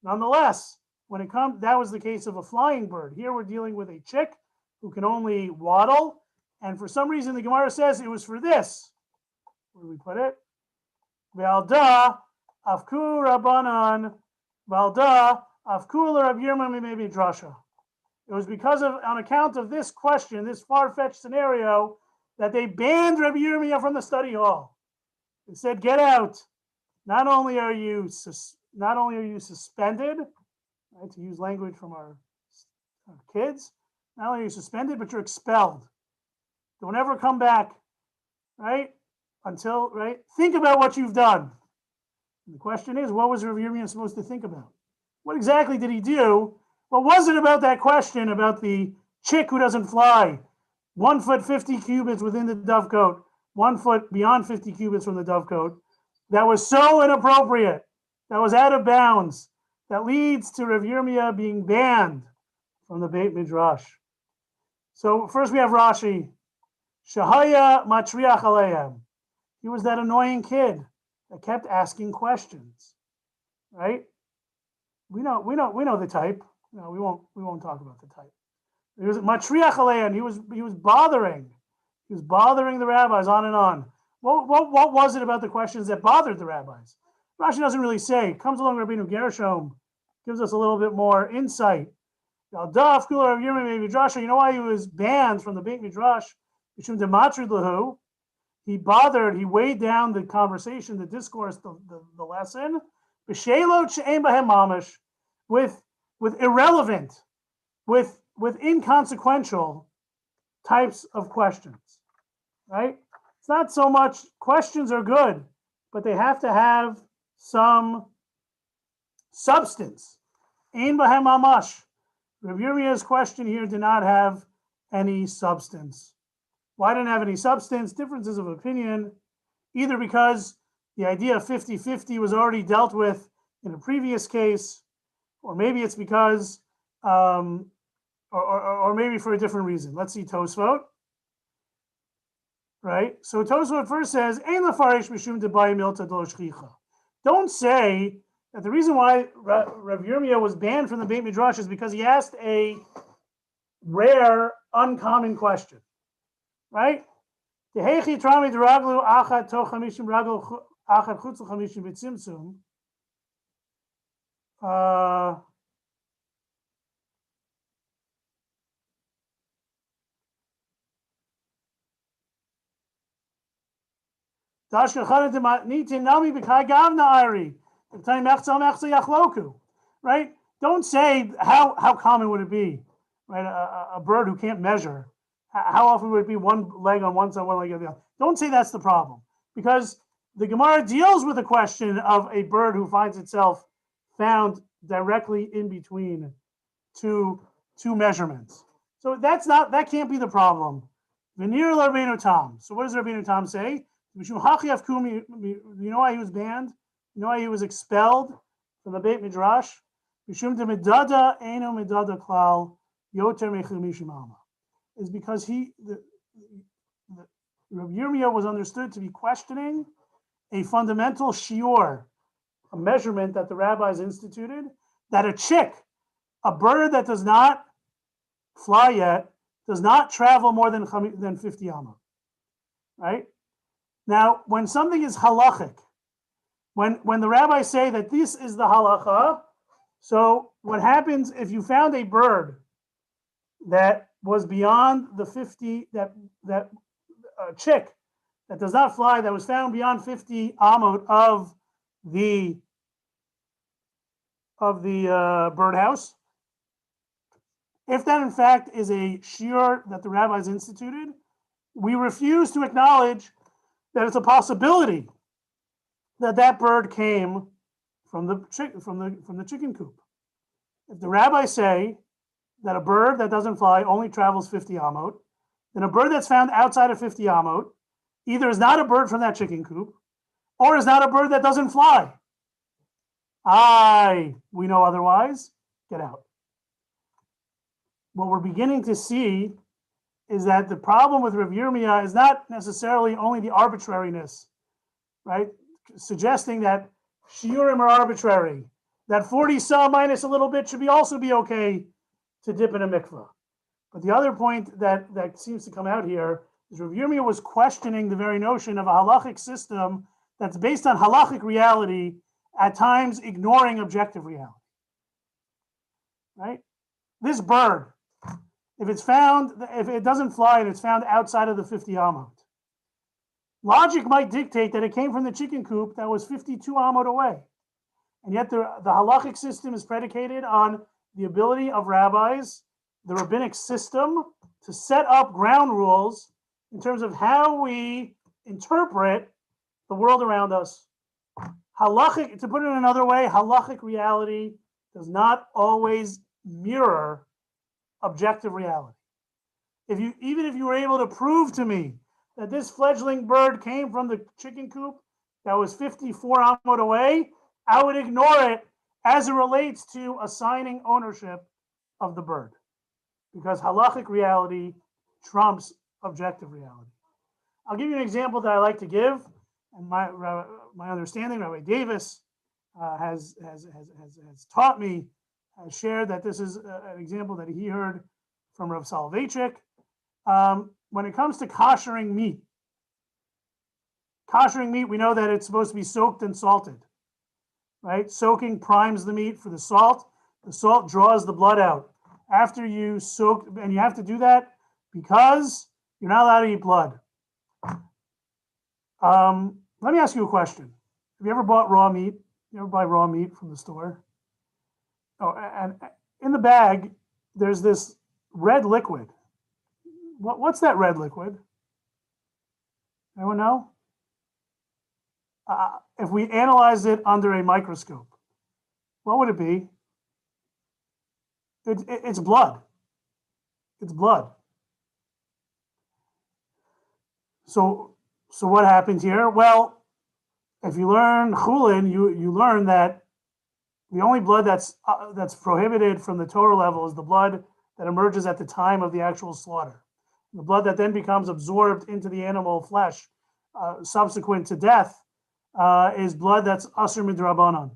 Speaker 1: Nonetheless, that was the case of a flying bird. Here we're dealing with a chick who can only waddle, and for some reason the Gemara says it was for this. Where do we put it? Valda afku Rabbanan, Valda afku Rav Yirmiyah maybe drasha. It was on account of this question, this far-fetched scenario, that they banned Rabbi Yirmiyah from the study hall. They said, "Get out! Not only are you suspended, right, to use language from our kids, not only are you suspended, but you're expelled. Don't ever come back, right? Think about what you've done." And the question is, what was Rabbi Yirmiyah supposed to think about? What exactly did he do? What was it about that question about the chick who doesn't fly? 1 foot 50 cubits within the dovecote, 1 foot beyond 50 cubits from the dovecote, that was so inappropriate, that was out of bounds, that leads to Rav Yirmiyah being banned from the Beit Midrash. So first we have Rashi. Shahaya matriach aleim. He was that annoying kid that kept asking questions, right? We know the type. No, we won't talk about the type. He was matriach aleim. He was bothering the rabbis on and on. What was it about the questions that bothered the rabbis? Rashi doesn't really say. Comes along Rabbeinu Gershom, gives us a little bit more insight. You know why he was banned from the Beit Midrash? He weighed down the conversation, the discourse, the lesson, with irrelevant, with inconsequential types of questions, right? It's not so much questions are good, but they have to have some substance. Ein bahem mamash. Rav Yirmiyah's question here did not have any substance. Why didn't it have any substance? Differences of opinion, either because the idea of 50-50 was already dealt with in a previous case, or maybe it's because, or maybe for a different reason. Let's see Tosfot. Right? So Tosfot first says, Ein lefarish mishum debai milta do shchicha. Don't say that the reason why Rav Yirmiyah was banned from the Beit Midrash is because he asked a rare, uncommon question. Right? Tehechi trami deraglu achat toch chamishim raglu achat chutz chamishim b'tzimtzum. Right? Don't say how common would it be, right? A bird who can't measure. How often would it be one leg on one side, one leg on the other? Don't say that's the problem, because the Gemara deals with the question of a bird who finds itself found directly in between two measurements. So that can't be the problem. V'nir Rabbeinu Tam. So what does Rabbeinu Tam say? You know why he was banned? You know why he was expelled from the Beit Midrash? Is because Rav Yirmiyah was understood to be questioning a fundamental shiur, a measurement that the rabbis instituted, that a bird that does not fly yet, does not travel more than 50 amma, right? Now, when something is halachic, when the rabbis say that this is the halacha, so what happens if you found a bird that was beyond the 50, that chick that does not fly, that was found beyond 50 amot of the birdhouse, if that in fact is a shiur that the rabbis instituted, we refuse to acknowledge that it's a possibility that bird came from the chicken coop. If the rabbis say that a bird that doesn't fly only travels 50 amot, then a bird that's found outside of 50 amot either is not a bird from that chicken coop or is not a bird that doesn't fly. We know otherwise. Get out. What we're beginning to see is that the problem with Rav Yirmiyah is not necessarily only the arbitrariness, right? Suggesting that shiurim are arbitrary, that 40 sa minus a little bit should also be okay to dip in a mikvah. But the other point that seems to come out here is Rav Yirmiyah was questioning the very notion of a halachic system that's based on halachic reality, at times ignoring objective reality, right? This bird, if it doesn't fly and it's found outside of the 50 amot, logic might dictate that it came from the chicken coop that was 52 amot away. And yet the halachic system is predicated on the ability of rabbis, the rabbinic system, to set up ground rules in terms of how we interpret the world around us. Halachic, to put it another way, halachic reality does not always mirror objective reality. Even if you were able to prove to me that this fledgling bird came from the chicken coop that was 54 amot away, I would ignore it as it relates to assigning ownership of the bird, because halachic reality trumps objective reality. I'll give you an example that I like to give, and my understanding, Rabbi Davis has taught me, has shared that this is an example that he heard from Rav Soloveitchik. When it comes to koshering meat, we know that it's supposed to be soaked and salted, right? Soaking primes the meat for the salt. The salt draws the blood out. After you soak, and you have to do that because you're not allowed to eat blood. Let me ask you a question. Have you ever bought raw meat? You ever buy raw meat from the store? Oh, and in the bag, there's this red liquid. What's that red liquid? Anyone know? If we analyze it under a microscope, what would it be? It's blood. It's blood. So what happened here? Well, if you learn chulin, you learn that the only blood that's prohibited from the Torah level is the blood that emerges at the time of the actual slaughter. The blood that then becomes absorbed into the animal flesh subsequent to death is blood that's asur midrabanan.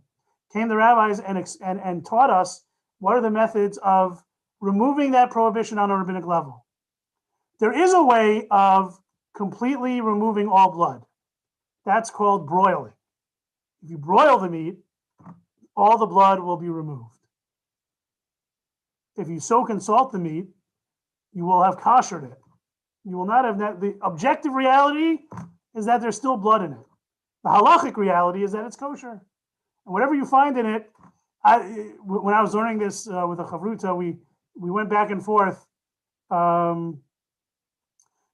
Speaker 1: Came the rabbis and taught us what are the methods of removing that prohibition on a rabbinic level. There is a way of completely removing all blood. That's called broiling. If you broil the meat, all the blood will be removed. If you soak and salt the meat, you will have koshered it. You will not have that. The objective reality is that there's still blood in it. The halachic reality is that it's kosher. And whatever you find in it, when I was learning this with a chavruta, we went back and forth.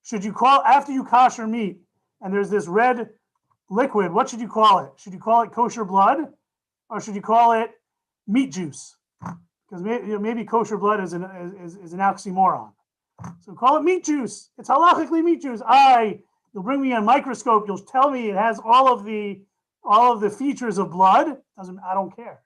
Speaker 1: Should you call, after you kosher meat, and there's this red liquid, what should you call it? Should you call it kosher blood, or should you call it meat juice? Because maybe kosher blood is an oxymoron. So call it meat juice. It's halachically meat juice. You'll bring me a microscope. You'll tell me it has all of the features of blood. I don't care,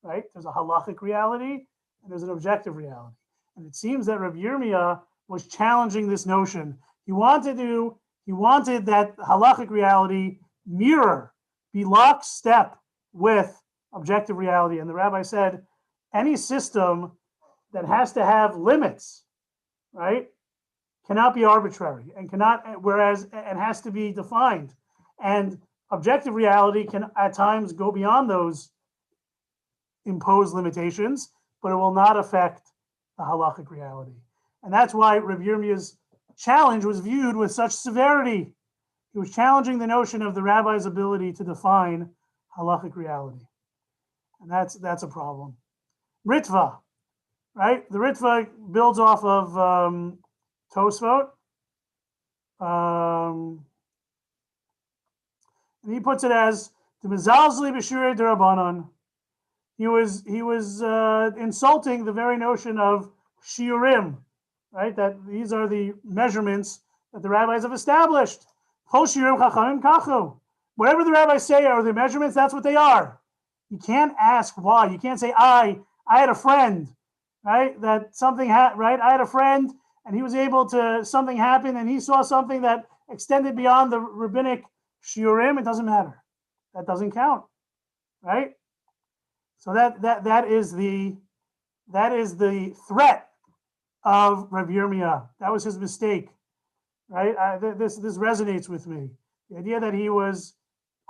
Speaker 1: right? There's a halachic reality and there's an objective reality. And it seems that Rabbi Yirmiyah was challenging this notion. He wanted that halachic reality be lockstep with objective reality. And the rabbi said, any system that has to have limits, right, cannot be arbitrary and has to be defined. And objective reality can at times go beyond those imposed limitations, but it will not affect the halachic reality. And that's why Rabbi Yirmiyah's challenge was viewed with such severity. He was challenging the notion of the rabbi's ability to define halachic reality. And that's a problem. Ritva, right? The Ritva builds off of Tosfot. And he puts it as the Mezalzli B'Shurei D'Rabbanan. He was insulting the very notion of shiurim, right? That these are the measurements that the rabbis have established. Chol shiurim chachamim kachu. Whatever the rabbis say are the measurements, that's what they are. You can't ask why. You can't say, I had a friend, right? That something right? I had a friend and he was able to, something happened and he saw something that extended beyond the rabbinic shiurim. It doesn't matter. That doesn't count, right? So that is the threat of Rabbi Yirmiyah. That was his mistake, right? This resonates with me. The idea that he was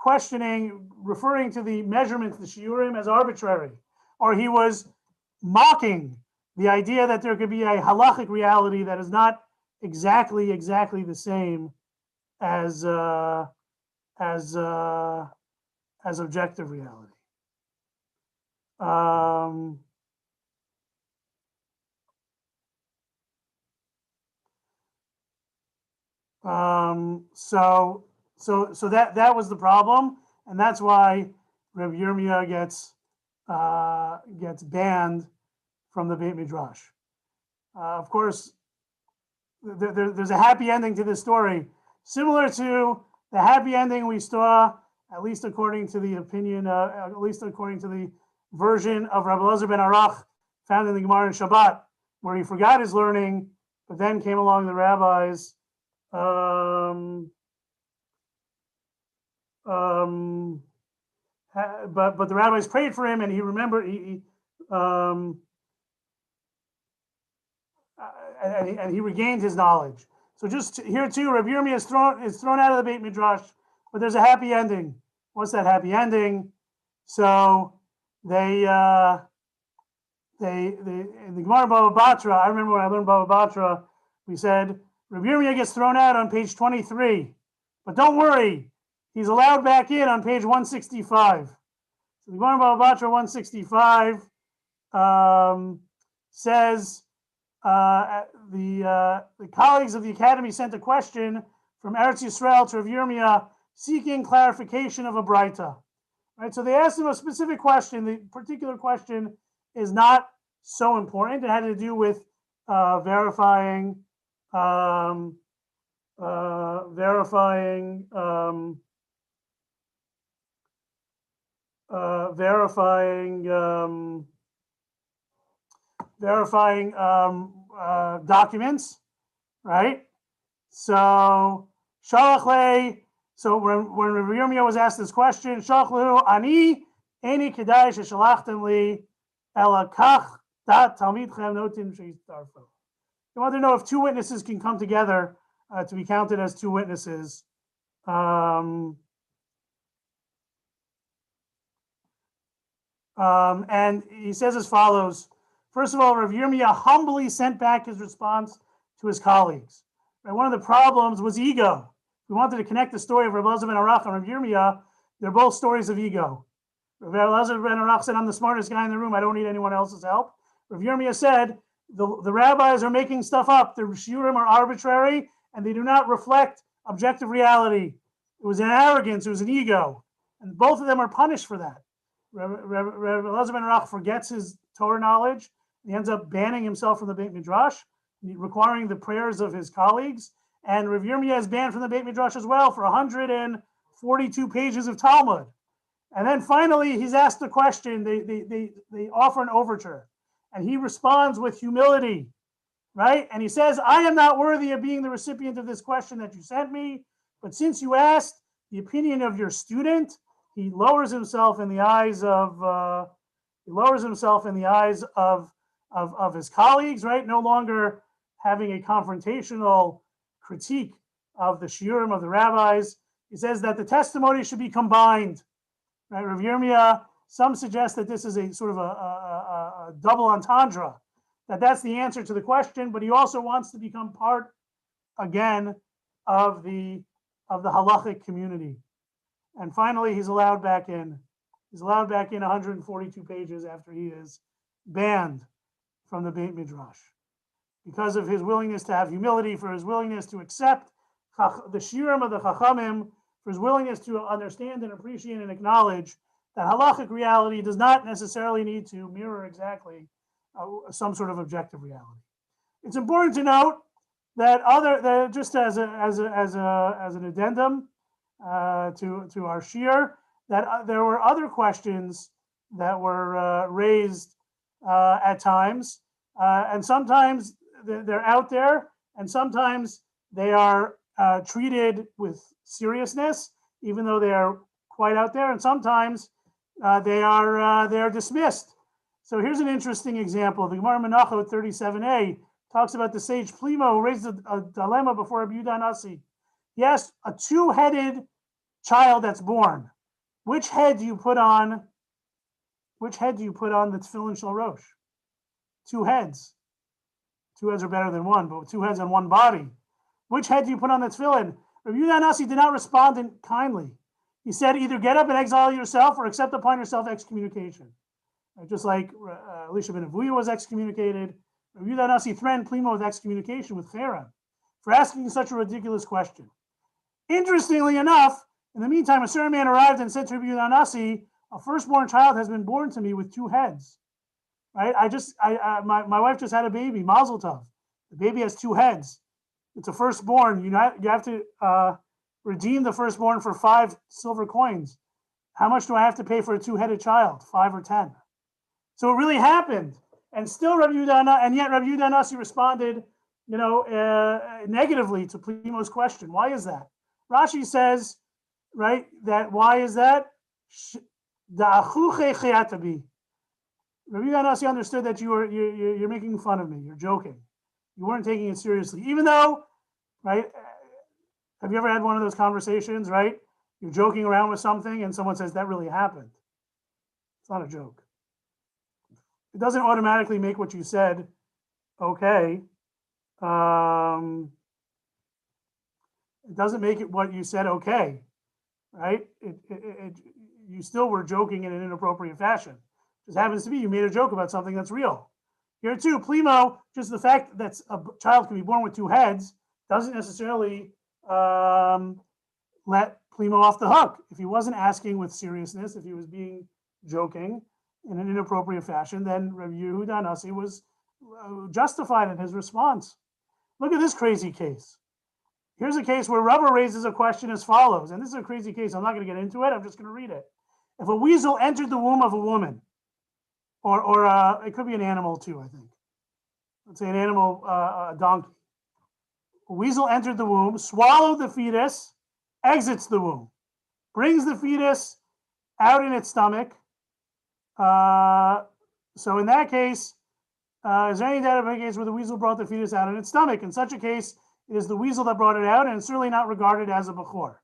Speaker 1: referring to the measurements, the shiurim, as arbitrary, or he was mocking the idea that there could be a halachic reality that is not exactly the same as objective reality. So that was the problem, and that's why Rabbi Yirmiyah gets banned from the Beit Midrash. Of course, there's a happy ending to this story, similar to the happy ending we saw, at least according to the opinion, at least according to the version of Rabbi Elazar ben Arach found in the Gemara in Shabbat, where he forgot his learning But then came along the rabbis. But the rabbis prayed for him, and he remembered. And he regained his knowledge. So just here too, Rabbi Yirmiyah is thrown out of the Beit Midrash, but there's a happy ending. What's that happy ending? So they in the Gemara Bava Batra, I remember when I learned Bava Batra, we said Rabbi Yirmiyah gets thrown out on page 23, but don't worry, he's allowed back in on page 165. So the Gemara Bava Batra 165 says the colleagues of the academy sent a question from Eretz Yisrael to Rav Yirmiyah seeking clarification of a Braita. Right, so they asked him a specific question. The particular question is not so important. It had to do with verifying documents, right? So Shalach. So when Rabbi Yirmiyah was asked this question, Shalach lehu ani eni kedai sheshalachtem li ela kach dat talmidchem notim sheistarfu. They want to know if two witnesses can come together to be counted as two witnesses. And he says as follows. First of all, Rav Yirmiyah humbly sent back his response to his colleagues. Right, one of the problems was ego. We wanted to connect the story of Rav Elazar ben Arach and Rav Yirmiyah. They're both stories of ego. Rav Elazar ben Arach said, I'm the smartest guy in the room. I don't need anyone else's help. Rav Yirmiyah said, the rabbis are making stuff up. The shiurim are arbitrary, and they do not reflect objective reality. It was an arrogance. It was an ego. And both of them are punished for that. Rav Elazar ben Arach forgets his Torah knowledge. He ends up banning himself from the Beit Midrash, requiring the prayers of his colleagues. And Rav Yirmiyah is banned from the Beit Midrash as well for 142 pages of Talmud. And then finally, he's asked a question. They offer an overture. And he responds with humility, right? And he says, I am not worthy of being the recipient of this question that you sent me. But since you asked the opinion of your student, he lowers himself in the eyes of his colleagues, right? No longer having a confrontational critique of the shiurim of the rabbis. He says that the testimony should be combined. Right? Rav Yirmiyah, some suggest that this is a sort of a double entendre, that that's the answer to the question, but he also wants to become part again of the halachic community. And finally, he's allowed back in. He's allowed back in 142 pages after he is banned from the Beit Midrash, because of his willingness to have humility, for his willingness to accept the shiurim of the Chachamim, for his willingness to understand and appreciate and acknowledge that halachic reality does not necessarily need to mirror exactly some sort of objective reality. It's important to note that just as an addendum to our shiur, that there were other questions that were raised at times, and sometimes they're out there, and sometimes they are treated with seriousness, even though they are quite out there, and sometimes they are dismissed. So here's an interesting example. The Gemara Menachot 37a talks about the sage Plimo who raised a dilemma before Rabbi Yehuda Nasi. He asked a two-headed child that's born, which head do you put on the tefillin shel rosh? Two heads. Two heads are better than one, but two heads on one body. Which head do you put on the tefillin? Rabbi Yehuda Nasi did not respond kindly. He said, either get up and exile yourself or accept upon yourself excommunication. Just like Elisha ben Avuya was excommunicated, Rabbi Yehuda Nasi threatened Plimo with excommunication with Pharaoh for asking such a ridiculous question. Interestingly enough, in the meantime, a certain man arrived and said to Rabbi Yehuda Nasi, a firstborn child has been born to me with two heads. Right? My wife just had a baby, Mazel Tov. The baby has two heads. It's a firstborn. You have to redeem the firstborn for 5 silver coins. How much do I have to pay for a two-headed child? 5 or 10? So it really happened. And still yet Rabbi Yehuda Nasi responded negatively to Plimo's question. Why is that? Rashi says, right, that why is that? Rabbi Yohanasi understood that you're making fun of me. You're joking. You weren't taking it seriously, even though, right? Have you ever had one of those conversations, right? You're joking around with something and someone says that really happened. It's not a joke. It doesn't automatically make what you said okay. It doesn't make it what you said okay, right? You still were joking in an inappropriate fashion. It just happens to be you made a joke about something that's real. Here too, Plimo, just the fact that a child can be born with two heads doesn't necessarily let Plimo off the hook. If he wasn't asking with seriousness, if he was being joking in an inappropriate fashion, then Rabbi Yehuda Nasi was justified in his response. Look at this crazy case. Here's a case where Rava raises a question as follows, and this is a crazy case. I'm not going to get into it. I'm just going to read it. If a weasel entered the womb of a woman, or it could be an animal too, I think. Let's say an animal, a donkey. A weasel entered the womb, swallowed the fetus, exits the womb, brings the fetus out in its stomach. So in that case, is there any doubt about a case where the weasel brought the fetus out in its stomach? In such a case, it is the weasel that brought it out, and it's certainly not regarded as a bechor.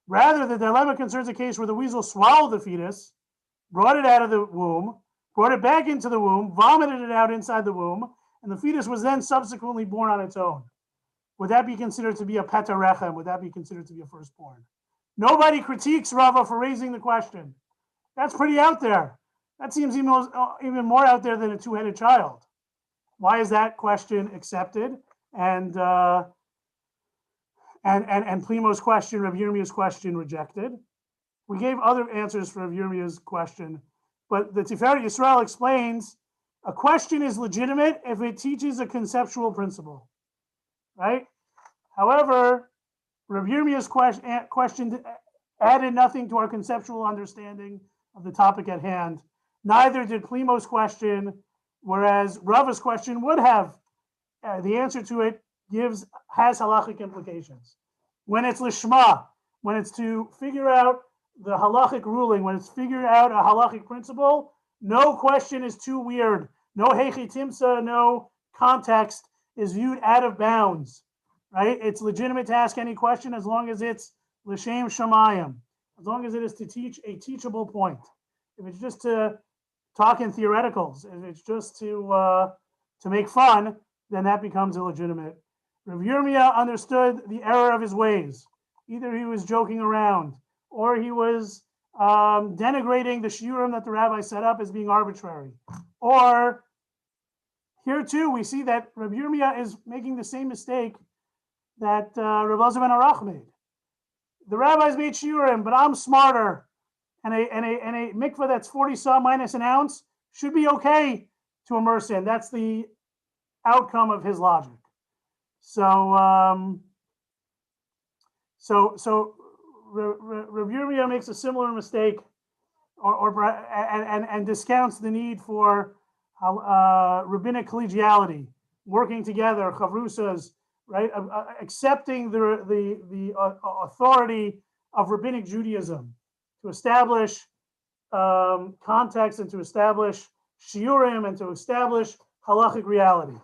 Speaker 1: Rather, the dilemma concerns a case where the weasel swallowed the fetus, brought it out of the womb, brought it back into the womb, vomited it out inside the womb, and the fetus was then subsequently born on its own. Would that be considered to be a peta rechem? Would that be considered to be a firstborn? Nobody critiques Rava for raising the question. That's pretty out there. That seems even more out there than a two-headed child. Why is that question accepted? And Plimo's question, Rav Yirmiyah's question, rejected? We gave other answers for Rav Yirmiyah's question, but the Tiferet Yisrael explains a question is legitimate if it teaches a conceptual principle, right? However, Rav Yirmiyah's question added nothing to our conceptual understanding of the topic at hand. Neither did Plimo's question, whereas Rava's question would have. The answer to it has halachic implications. When it's lishma, when it's to figure out the halachic ruling, when it's figure out a halachic principle, no question is too weird. No heichi timsa, no context is viewed out of bounds, right? It's legitimate to ask any question as long as it's l'shem shamayim, as long as it is to teach a teachable point. If it's just to talk in theoreticals, if it's just to make fun, then that becomes illegitimate. Rav Yirmiyah understood the error of his ways. Either he was joking around, or he was denigrating the shiurim that the rabbi set up as being arbitrary. Or here too, we see that Rav Yirmiyah is making the same mistake that Rav Elazar ben Arach made. The rabbis made shiurim, but I'm smarter. And a mikveh that's 40 saw minus an ounce should be okay to immerse in. That's the outcome of his logic. So Rav Yirmiyah makes a similar mistake, and discounts the need for rabbinic collegiality, working together, chavrusas, right? Accepting the authority of rabbinic Judaism to establish context and to establish shiurim and to establish halachic reality.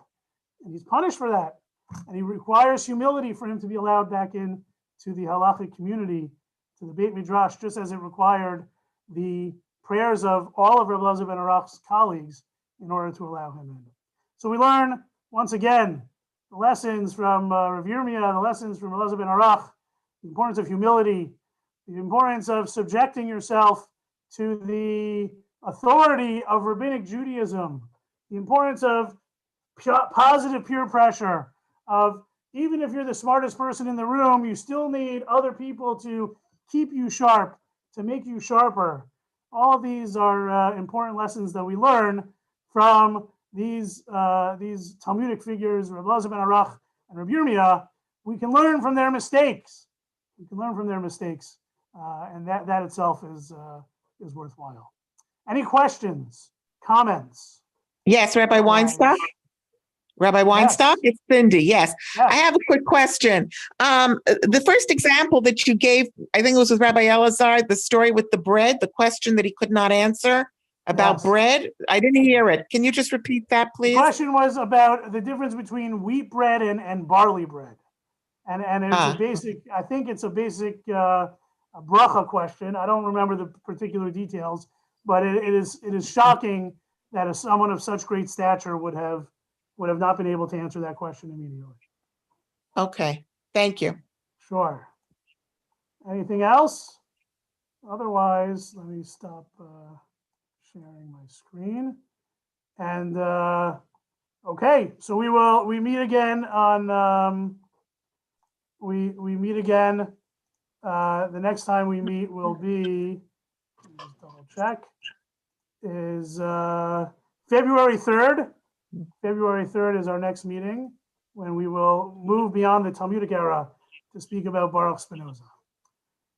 Speaker 1: And he's punished for that. And he requires humility for him to be allowed back in to the halachic community, to the Beit Midrash, just as it required the prayers of all of Reb Elazar ben Arach's colleagues in order to allow him in. So we learn, once again, the lessons from Rav Yirmiyah, the lessons from Elazar ben Arach, the importance of humility, the importance of subjecting yourself to the authority of rabbinic Judaism, the importance of positive peer pressure, of even if you're the smartest person in the room, you still need other people to keep you sharp, to make you sharper. All of these are important lessons that we learn from these Talmudic figures, Reb Elazar ben Arach and Reb Yirmiyah. We can learn from their mistakes. And that itself is worthwhile. Any questions, comments?
Speaker 2: Yes, Rabbi Weinstock. Rabbi Weinstock,
Speaker 1: Yes.
Speaker 2: it's Cindy. Yes.
Speaker 1: Yes.
Speaker 2: I have a quick question. The first example that you gave, I think it was with Rabbi Elazar, the story with the bread, the question that he could not answer about
Speaker 1: Yes.
Speaker 2: bread. I didn't hear it. Can you just repeat that,
Speaker 1: The
Speaker 2: please?
Speaker 1: question was about the difference between wheat bread and barley bread. And it's a basic, I think it's a basic bracha question. I don't remember the particular details, but it is shocking that someone of such great stature would have not been able to answer that question immediately.
Speaker 2: Okay, thank you.
Speaker 1: Sure. Anything else? Otherwise, let me stop sharing my screen. And okay, so we meet again on we meet again. The next time we meet will be, let me just double check, is February 3rd. February 3rd is our next meeting, when we will move beyond the Talmudic era to speak about Baruch Spinoza.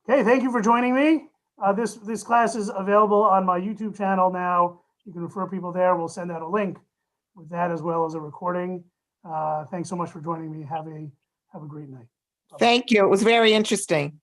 Speaker 1: Okay, thank you for joining me. This class is available on my YouTube channel now. You can refer people there. We'll send out a link with that as well as a recording. Thanks so much for joining me. Have a great night.
Speaker 2: Thank you. It was very interesting.